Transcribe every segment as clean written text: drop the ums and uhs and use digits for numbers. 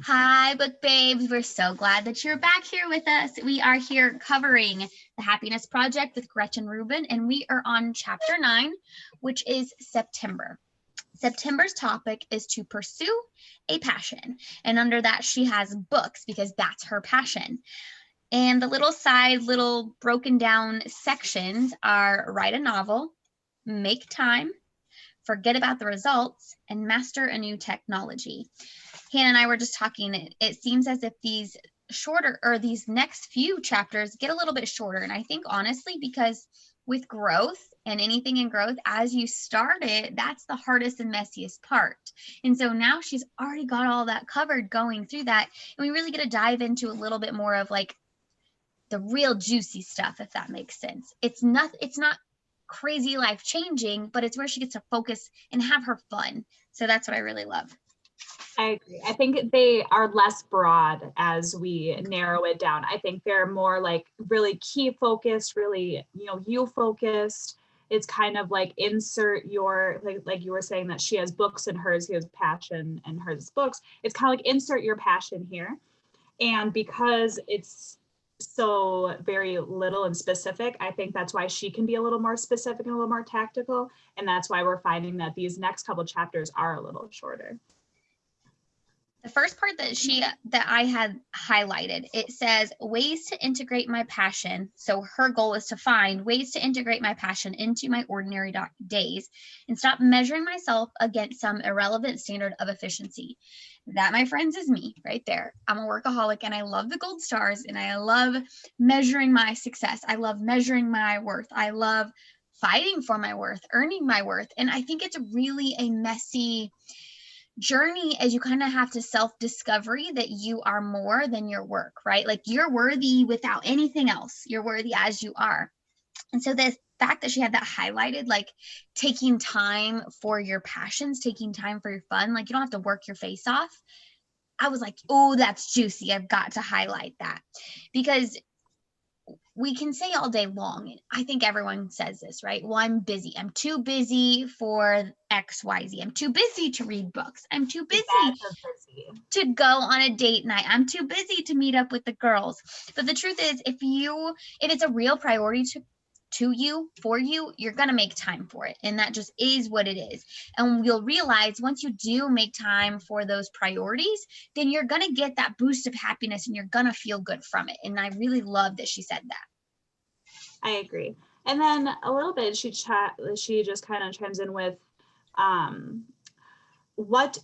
Hi, book babes. We're so glad that you're back here with us. We are here covering The Happiness Project with Gretchen Ruben, and we are on chapter 9, which is September. September's topic is to pursue a passion. And under that, she has books because that's her passion. And the little broken down sections are write a novel, make time, forget about the results, and master a new technology. Hannah and I were just talking. It seems as if these next few chapters get a little bit shorter. And I think honestly, because with growth and anything in growth, as you start it, that's the hardest and messiest part. And so now she's already got all that covered going through that. And we really get to dive into a little bit more of like the real juicy stuff, if that makes sense. It's not crazy life changing, but it's where she gets to focus and have her fun. So that's what I really love. I agree. I think they are less broad as we narrow it down. I think they're more like really key focused, really, you focused. It's kind of like insert your, like you were saying that she has books and hers, he has passion and hers is books. It's kind of like insert your passion here. And because it's so very little and specific, I think that's why she can be a little more specific and a little more tactical. And that's why we're finding that these next couple chapters are a little shorter. The first part that I had highlighted, it says ways to integrate my passion. So her goal is to find ways to integrate my passion into my ordinary days and stop measuring myself against some irrelevant standard of efficiency. That, my friends, is me right there. I'm a workaholic and I love the gold stars and I love measuring my success. I love measuring my worth. I love fighting for my worth, earning my worth. And I think it's really a messy journey as you kind of have to self-discovery that you are more than your work, right? Like you're worthy without anything else. You're worthy as you are. And so the fact that she had that highlighted, like taking time for your passions, taking time for your fun, like you don't have to work your face off. I was like, oh, that's juicy. I've got to highlight that because we can say all day long, and I think everyone says this, right? Well, I'm busy. I'm too busy for XYZ. I'm too busy to read books. I'm too busy to go on a date night. I'm too busy to meet up with the girls. But the truth is, if it's a real priority to you, for you, you're going to make time for it. And that just is what it is. And you'll realize once you do make time for those priorities, then you're going to get that boost of happiness and you're going to feel good from it. And I really love that she said that. I agree. And then a little bit, she just kind of chimes in with what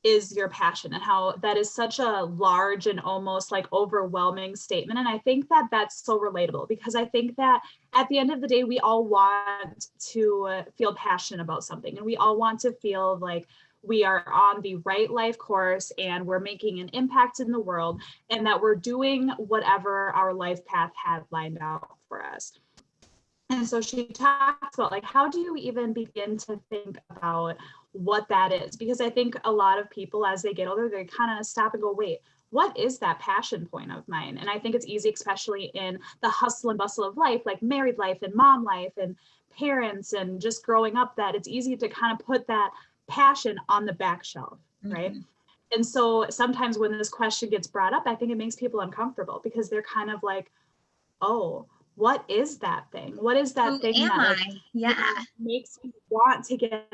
is your passion and how that is such a large and almost like overwhelming statement. And I think that that's so relatable because I think that at the end of the day, we all want to feel passionate about something and we all want to feel like we are on the right life course and we're making an impact in the world and that we're doing whatever our life path had lined out for us. And so she talks about like, how do you even begin to think about what that is? Because I think a lot of people as they get older, they kind of stop and go, wait, what is that passion point of mine? And I think it's easy, especially in the hustle and bustle of life, like married life and mom life and parents and just growing up, that it's easy to kind of put that passion on the back shelf, right? And so sometimes when this question gets brought up, I think it makes people uncomfortable because they're kind of like, oh, what is that thing? What is that thing that makes me want to get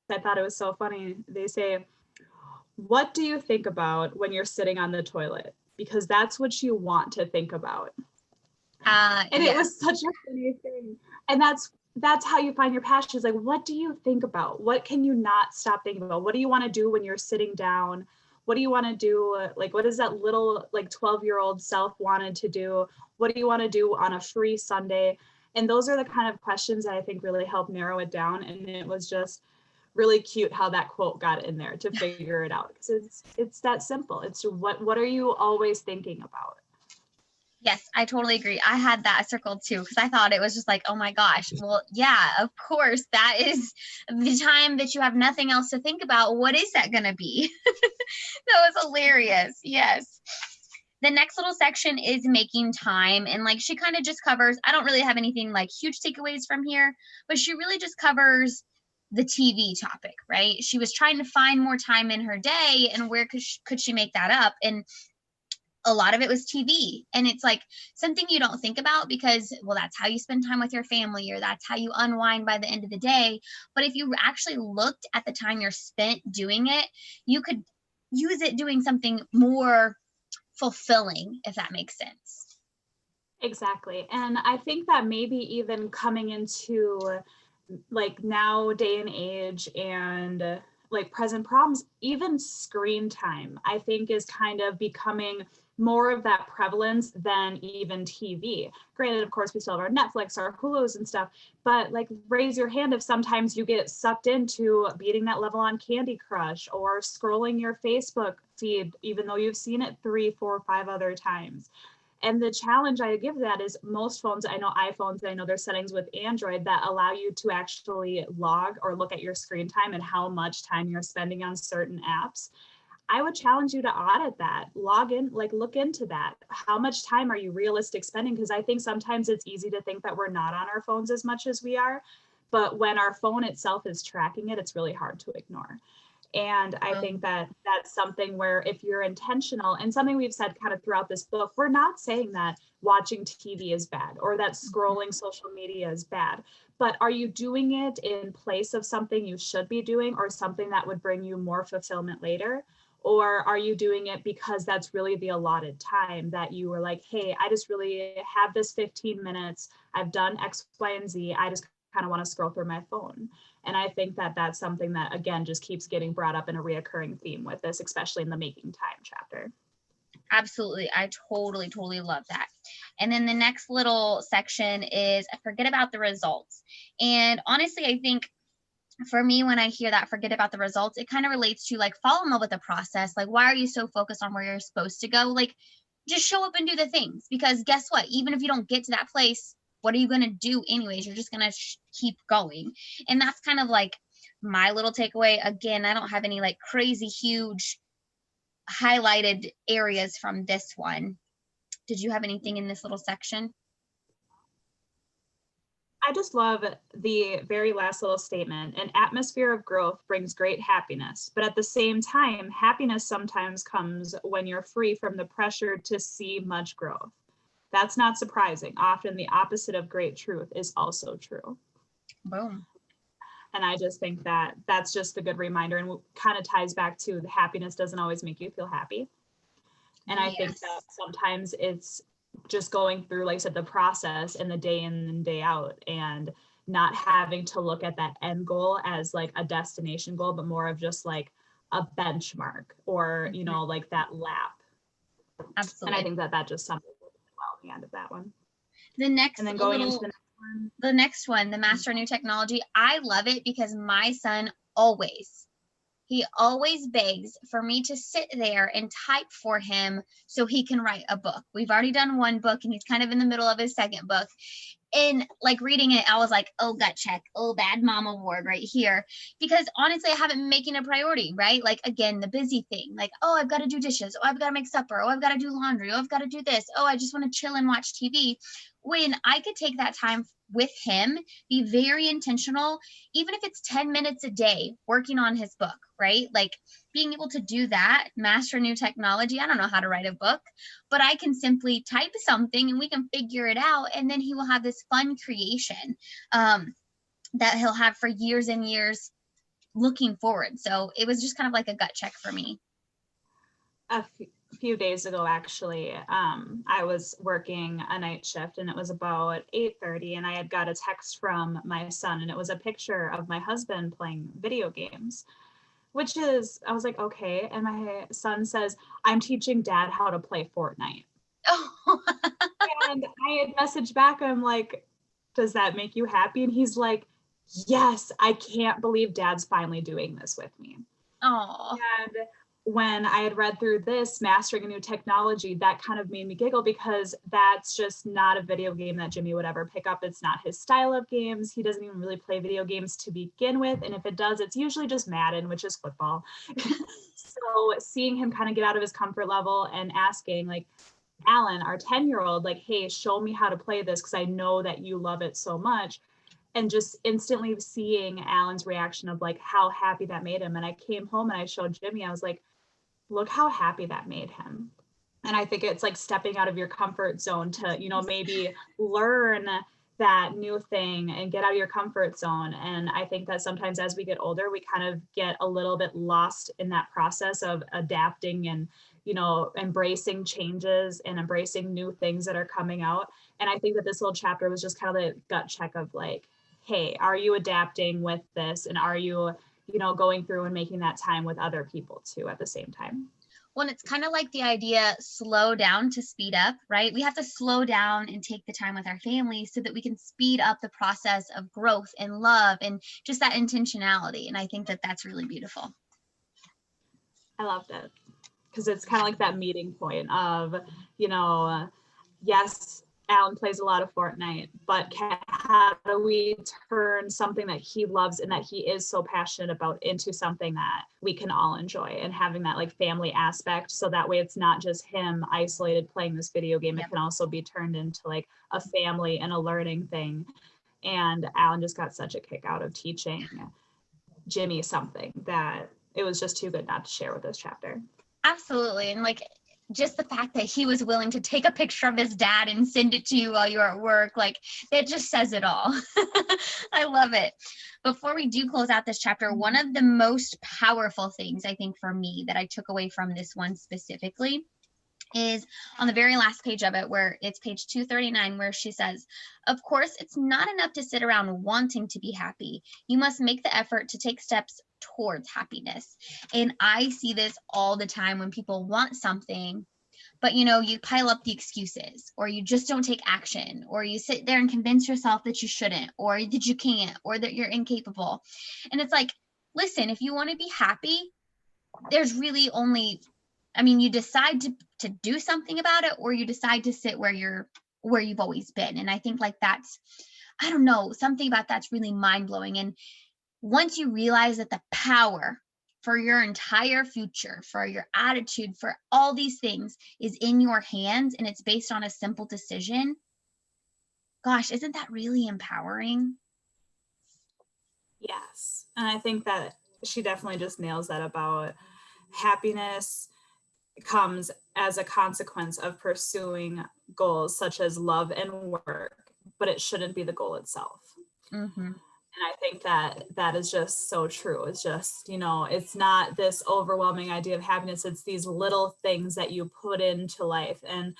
I thought it was so funny. They say, what do you think about when you're sitting on the toilet? Because that's what you want to think about. And it was such a funny thing. And that's how you find your passion. Is like, what do you think about? What can you not stop thinking about? What do you want to do when you're sitting down? What do you want to do? Like, what is that little like 12-year-old self wanted to do? What do you want to do on a free Sunday? And those are the kind of questions that I think really help narrow it down. And it was just really cute how that quote got in there to figure it out. Because it's that simple. It's what are you always thinking about? Yes, I totally agree. I had that circled too because I thought it was just like, oh my gosh. Well, yeah, of course, that is the time that you have nothing else to think about. What is that going to be? That was hilarious. Yes. The next little section is making time. And like she kind of just covers, I don't really have anything like huge takeaways from here, but she really just covers the TV topic, right? She was trying to find more time in her day and where could she make that up? And a lot of it was TV. And it's like something you don't think about because, well, that's how you spend time with your family or that's how you unwind by the end of the day. But if you actually looked at the time you're spent doing it, you could use it doing something more fulfilling, if that makes sense. Exactly. And I think that maybe even coming into like now day and age and like present problems, even screen time, I think is kind of becoming more of that prevalence than even TV. Granted, of course, we still have our Netflix, our Hulus and stuff, but like raise your hand if sometimes you get sucked into beating that level on Candy Crush or scrolling your Facebook feed, even though you've seen it 3, 4, 5 other times. And the challenge I give that is most phones, I know iPhones, I know there's settings with Android that allow you to actually log or look at your screen time and how much time you're spending on certain apps. I would challenge you to audit that, log in, like look into that. How much time are you realistic spending? Because I think sometimes it's easy to think that we're not on our phones as much as we are. But when our phone itself is tracking it, it's really hard to ignore. And I think that that's something where if you're intentional, and something we've said kind of throughout this book, we're not saying that watching TV is bad or that scrolling social media is bad, but are you doing it in place of something you should be doing or something that would bring you more fulfillment later? Or are you doing it because that's really the allotted time that you were like, hey, I just really have this 15 minutes. I've done X, Y, and Z. I just kind of want to scroll through my phone. And I think that that's something that, again, just keeps getting brought up in a reoccurring theme with this, especially in the making time chapter. Absolutely. I totally love that. And then the next little section is forget about the results. And honestly, I think for me, when I hear that forget about the results, it kind of relates to like fall in love with the process. Like, why are you so focused on where you're supposed to go? Like, just show up and do the things, because guess what? Even if you don't get to that place, what are you going to do anyways? You're just going to keep going. And that's kind of like my little takeaway. Again, I don't have any like crazy huge highlighted areas from this one. Did you have anything in this little section? I just love the very last little statement. An atmosphere of growth brings great happiness, but at the same time, happiness sometimes comes when you're free from the pressure to see much growth. That's not surprising. Often the opposite of great truth is also true. Boom. And I just think that that's just a good reminder and kind of ties back to the happiness doesn't always make you feel happy. And I think that sometimes it's just going through, like I said, the process and the day in and day out and not having to look at that end goal as like a destination goal, but more of just like a benchmark or, you know, like that lap. Absolutely. And I think that that just sums up well at the end of that one. The next, and then going into the next one. The next one, the Master of New Technology. I love it because my son he always begs for me to sit there and type for him so he can write a book. We've already done one book and he's kind of in the middle of his second book. And like reading it, I was like, oh, gut check. Oh, bad mom award right here. Because honestly, I haven't been making a priority, right? Like, again, the busy thing, like, oh, I've got to do dishes. Oh, I've got to make supper. Oh, I've got to do laundry. Oh, I've got to do this. Oh, I just want to chill and watch TV. When I could take that time with him, be very intentional, even if it's 10 minutes a day working on his book, right? Like being able to do that, master new technology. I don't know how to write a book, but I can simply type something and we can figure it out. And then he will have this fun creation that he'll have for years and years looking forward. So it was just kind of like a gut check for me. A few days ago, actually, I was working a night shift and it was about 8:30 and I had got a text from my son and it was a picture of my husband playing video games, which is, I was like, okay. And my son says, I'm teaching dad how to play Fortnite. Oh. And I had messaged back, I'm like, does that make you happy? And he's like, yes, I can't believe dad's finally doing this with me. Oh. And when I had read through this, Mastering a New Technology, that kind of made me giggle because that's just not a video game that Jimmy would ever pick up. It's not his style of games. He doesn't even really play video games to begin with. And if it does, it's usually just Madden, which is football. So seeing him kind of get out of his comfort level and asking, like, Alan, our 10-year-old, like, hey, show me how to play this because I know that you love it so much. And just instantly seeing Alan's reaction of like how happy that made him. And I came home and I showed Jimmy, I was like, look how happy that made him. And I think it's like stepping out of your comfort zone to, you know, maybe learn that new thing and get out of your comfort zone. And I think that sometimes as we get older, we kind of get a little bit lost in that process of adapting and, you know, embracing changes and embracing new things that are coming out. And I think that this little chapter was just kind of the gut check of like, hey, are you adapting with this? And are you, you know, going through and making that time with other people too at the same time? Well, it's kind of like the idea, slow down to speed up, right? We have to slow down and take the time with our family so that we can speed up the process of growth and love and just that intentionality. And I think that that's really beautiful. I loved it because it's kind of like that meeting point of, you know, yes, Alan plays a lot of Fortnite, but how do we turn something that he loves and that he is so passionate about into something that we can all enjoy, and having that like family aspect. So that way it's not just him isolated playing this video game. Yep. It can also be turned into like a family and a learning thing. And Alan just got such a kick out of teaching Jimmy something that it was just too good not to share with this chapter. Absolutely. And like, just the fact that he was willing to take a picture of his dad and send it to you while you're at work, like it just says it all. I love it. Before we do close out this chapter, one of the most powerful things I think for me that I took away from this one specifically is on the very last page of it, where it's page 239, where she says, of course, it's not enough to sit around wanting to be happy. You must make the effort to take steps towards happiness. And I see this all the time when people want something, but you know, you pile up the excuses, or you just don't take action, or you sit there and convince yourself that you shouldn't, or that you can't, or that you're incapable. And it's like, listen, if you want to be happy, there's really only, I mean, you decide to do something about it, or you decide to sit where you've always been. And I think like that's, I don't know, something about that's really mind-blowing. And once you realize that the power for your entire future, for your attitude, for all these things is in your hands, and it's based on a simple decision, gosh, isn't that really empowering? Yes. And I think that she definitely just nails that about happiness comes as a consequence of pursuing goals such as love and work, but it shouldn't be the goal itself. Mm-hmm. And I think that is just so true. It's just, you know, it's not this overwhelming idea of happiness. It's these little things that you put into life. And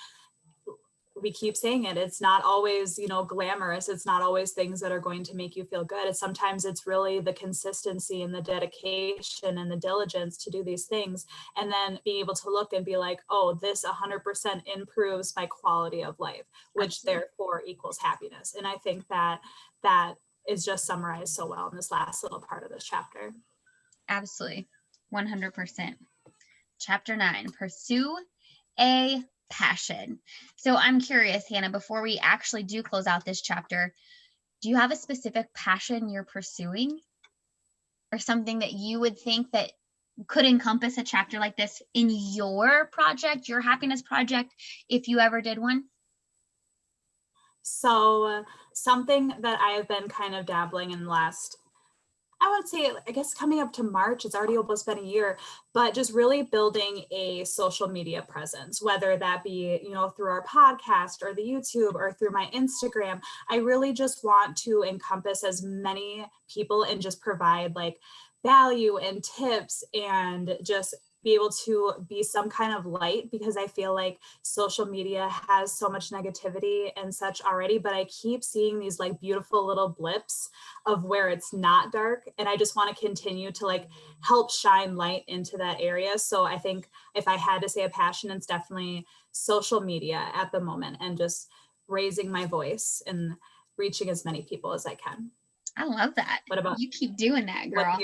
we keep saying it, it's not always, you know, glamorous. It's not always things that are going to make you feel good. Sometimes it's really the consistency and the dedication and the diligence to do these things. And then being able to look and be like, oh, this 100% improves my quality of life, which therefore equals happiness. And I think that is just summarized so well in this last little part of this chapter. Absolutely. 100%. Chapter 9, pursue a passion. So I'm curious, Hannah, before we actually do close out this chapter, do you have a specific passion you're pursuing, or something that you would think that could encompass a chapter like this in your project, your happiness project, if you ever did one? So something that I have been kind of dabbling in the last, I would say, I guess coming up to March, it's already almost been a year, but just really building a social media presence, whether that be, you know, through our podcast or the YouTube or through my Instagram. I really just want to encompass as many people and just provide like value and tips and just be able to be some kind of light, because I feel like social media has so much negativity and such already, but I keep seeing these like beautiful little blips of where it's not dark. And I just want to continue to like help shine light into that area. So I think if I had to say a passion, it's definitely social media at the moment, and just raising my voice and reaching as many people as I can. I love that. What about you? Keep doing that, girl.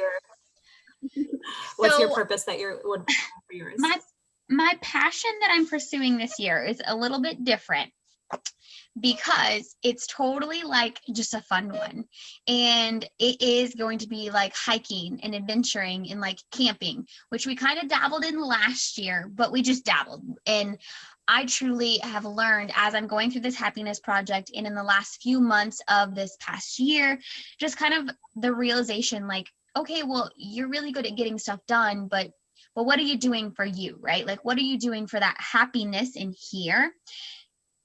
What's your purpose that would for yours? My passion that I'm pursuing this year is a little bit different. because it's totally like just a fun one. And it is going to be like hiking and adventuring and like camping, which we kind of dabbled in last year, but we just dabbled. And I truly have learned as I'm going through this happiness project and in the last few months of this past year, just kind of the realization like, okay, well, you're really good at getting stuff done, but what are you doing for you, right? Like, what are you doing for that happiness in here?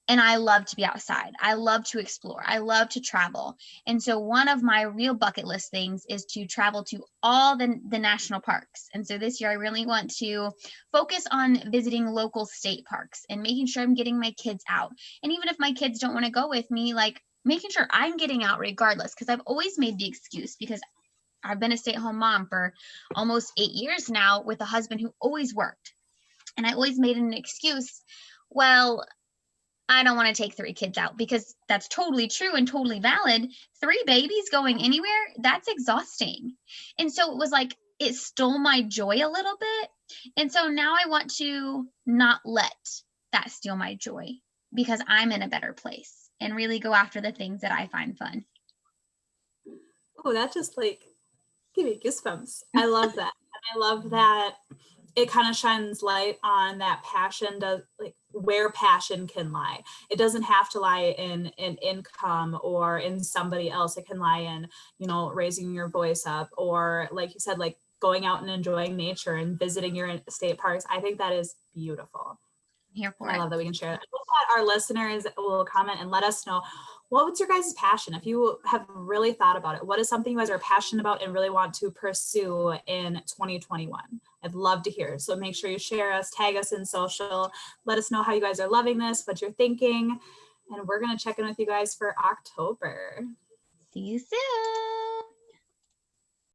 And I love to be outside. I love to explore. I love to travel. And so one of my real bucket list things is to travel to all the national parks. And so this year I really want to focus on visiting local state parks and making sure I'm getting my kids out. And even if my kids don't want to go with me, like making sure I'm getting out regardless, because I've always made the excuse because I've been a stay-at-home mom for almost 8 years now with a husband who always worked. And I always made an excuse, well, I don't want to take 3 kids out, because that's totally true and totally valid. 3 babies going anywhere, that's exhausting. And so it was like, it stole my joy a little bit. And so now I want to not let that steal my joy, because I'm in a better place and really go after the things that I find fun. Oh, that just like give me goosebumps. I love that. And I love that it kind of shines light on that passion, does like where passion can lie. It doesn't have to lie in income or in somebody else. It can lie in, you know, raising your voice up, or like you said, like going out and enjoying nature and visiting your state parks. I think that is beautiful. Here for I it. love that we can share that. I hope that our listeners will comment and let us know, what's your guys' passion? If you have really thought about it, what is something you guys are passionate about and really want to pursue in 2021? I'd love to hear. So make sure you share us, tag us in social, let us know how you guys are loving this, what you're thinking. And we're going to check in with you guys for October. See you soon.